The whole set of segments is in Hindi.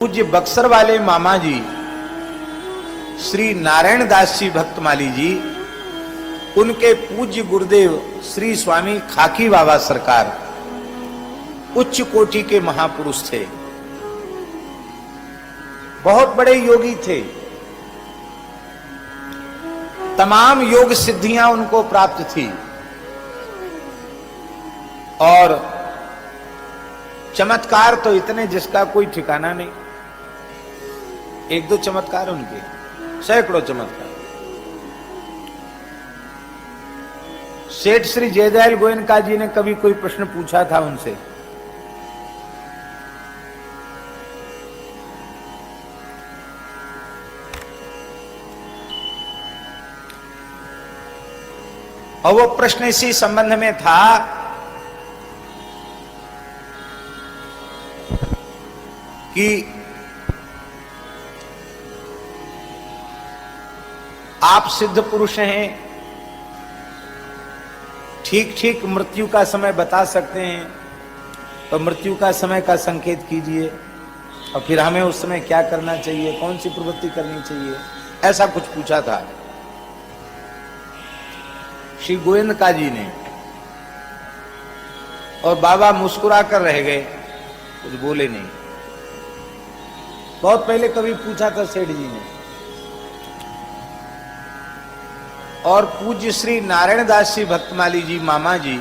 पूज्य बक्सर वाले मामा जी श्री नारायण दास जी भक्तमाली जी, उनके पूज्य गुरुदेव श्री स्वामी खाकी बाबा सरकार उच्च कोटि के महापुरुष थे, बहुत बड़े योगी थे। तमाम योग सिद्धियां उनको प्राप्त थी और चमत्कार तो इतने जिसका कोई ठिकाना नहीं। एक दो चमत्कार उनके, सैकड़ों चमत्कार। सेठ श्री जयदयाल गोयनका जी ने कभी कोई प्रश्न पूछा था उनसे, और वो प्रश्न इसी संबंध में था कि आप सिद्ध पुरुष हैं, ठीक ठीक मृत्यु का समय बता सकते हैं, तो मृत्यु का समय का संकेत कीजिए और फिर हमें उस समय क्या करना चाहिए, कौन सी प्रवृत्ति करनी चाहिए, ऐसा कुछ पूछा था श्री गोविंदका जी ने। और बाबा मुस्कुरा कर रह गए, कुछ बोले नहीं। बहुत पहले कभी पूछा था सेठ जी ने। और पूज्य श्री नारायण दास जी भक्तमाली जी मामा जी,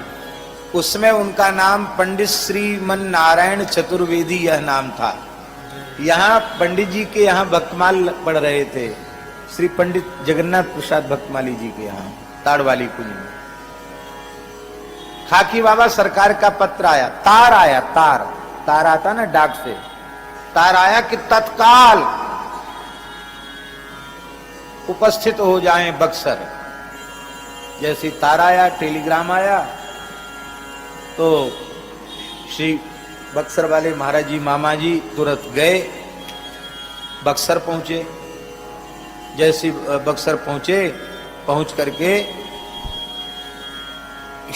उसमें उनका नाम पंडित श्रीमन नारायण चतुर्वेदी यह नाम था। यहाँ पंडित जी के यहाँ भक्तमाल पढ़ रहे थे, श्री पंडित जगन्नाथ प्रसाद भक्तमाली जी के यहाँ ताड़वाली कुंज में। खाकी बाबा सरकार का पत्र आया, तार आया, तार आता ना डाक से, तार आया कि तत्काल उपस्थित हो जाएं बक्सर। जैसे तार आया, टेलीग्राम आया, तो श्री बक्सर वाले महाराज जी मामा जी तुरंत गए, बक्सर पहुंचे। जैसे बक्सर पहुंचे, पहुंच करके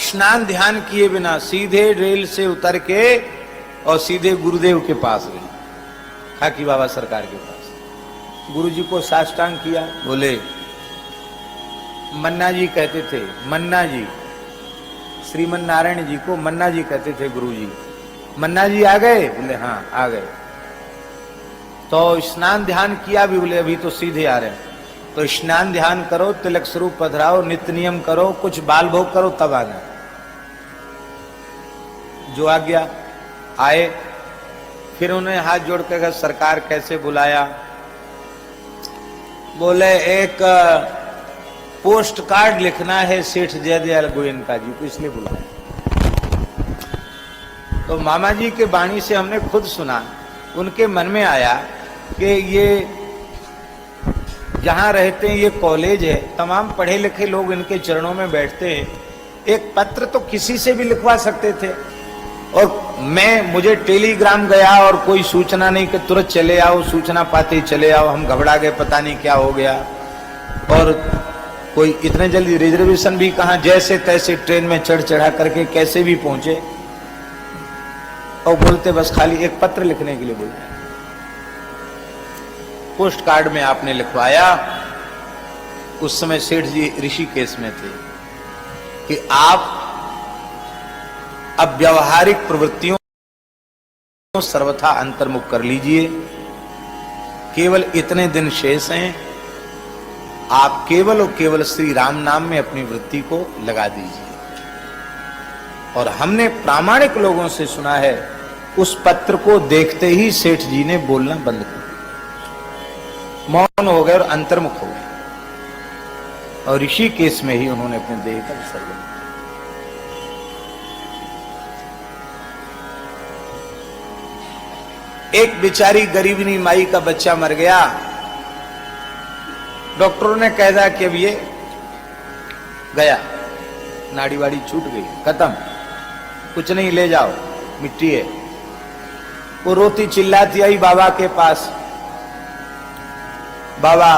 स्नान ध्यान किए बिना सीधे रेल से उतर के और सीधे गुरुदेव के पास गए, खाकी बाबा सरकार के पास। गुरु जी को साष्टांग किया, बोले मन्ना जी कहते थे, मन्ना जी, श्रीमन नारायण जी को मन्ना जी कहते थे गुरु जी। मन्ना जी आ गए? बोले हाँ आ गए। तो स्नान ध्यान किया भी? बोले अभी तो सीधे आ रहे हैं। तो स्नान ध्यान करो, तिलक स्वरूप पधराओ, नित्य नियम करो, कुछ बाल भोग करो, तब आ गए। जो आ गया आए। फिर उन्हें हाथ जोड़ कर सरकार कैसे बुलाया? बोले एक पोस्ट कार्ड लिखना है सेठ जयदयाल गोयनका जी को, इसलिए बुलाया। तो मामा जी के वाणी से हमने खुद सुना, उनके मन में आया कि ये जहां रहते हैं ये कॉलेज है, तमाम पढ़े लिखे लोग इनके चरणों में बैठते हैं, एक पत्र तो किसी से भी लिखवा सकते थे। और मुझे टेलीग्राम गया और कोई सूचना नहीं कि तुरंत चले आओ, सूचना पाते ही चले आओ। हम घबरा गए, पता नहीं क्या हो गया। और कोई इतने जल्दी रिजर्वेशन भी कहां, जैसे तैसे ट्रेन में चढ़ चढ़ा करके कैसे भी पहुंचे। और बोलते बस खाली एक पत्र लिखने के लिए बोलते। पोस्ट कार्ड में आपने लिखवाया, उस समय सेठ जी ऋषिकेश में थे, कि आप अब व्यवहारिक प्रवृत्तियों सर्वथा अंतर्मुख कर लीजिए, केवल इतने दिन शेष हैं, आप केवल और केवल श्री राम नाम में अपनी वृत्ति को लगा दीजिए। और हमने प्रामाणिक लोगों से सुना है, उस पत्र को देखते ही सेठ जी ने बोलना बंद कर दिया, मौन हो गए और अंतर्मुख हो गए। और ऋषिकेश में ही उन्होंने अपने देह का विसर्जन। एक बेचारी गरीबनी माई का बच्चा मर गया। डॉक्टरों ने कह दिया कि अब ये गया, नाड़ी वाड़ी छूट गई, खत्म, कुछ नहीं, ले जाओ, मिट्टी है। वो रोती चिल्लाती आई बाबा के पास। बाबा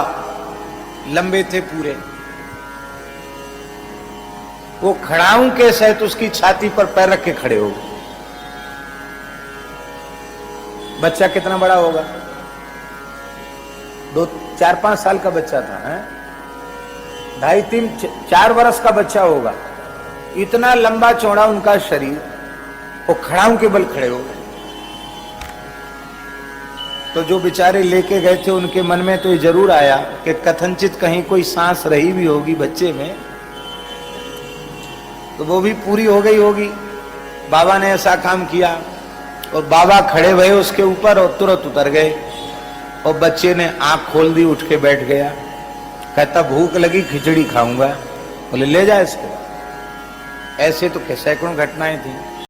लंबे थे पूरे, वो खड़ाऊं के सहित उसकी छाती पर पैर रख के खड़े हो गए। बच्चा कितना बड़ा होगा, 4-5 साल का बच्चा था, है 2.5-3-4 वर्ष का बच्चा होगा। इतना लंबा चौड़ा उनका शरीर, वो खड़ाऊ के बल खड़े हो गए। तो जो बेचारे लेके गए थे उनके मन में तो ये जरूर आया कि कथनचित कहीं कोई सांस रही भी होगी बच्चे में, तो वो भी पूरी हो गई होगी। बाबा ने ऐसा काम किया और बाबा खड़े हुए उसके ऊपर और तुरंत उतर गए और बच्चे ने आंख खोल दी, उठ के बैठ गया। कहता भूख लगी, खिचड़ी खाऊंगा। बोले ले जा इसको। ऐसे तो सैकड़ों घटनाएं थी।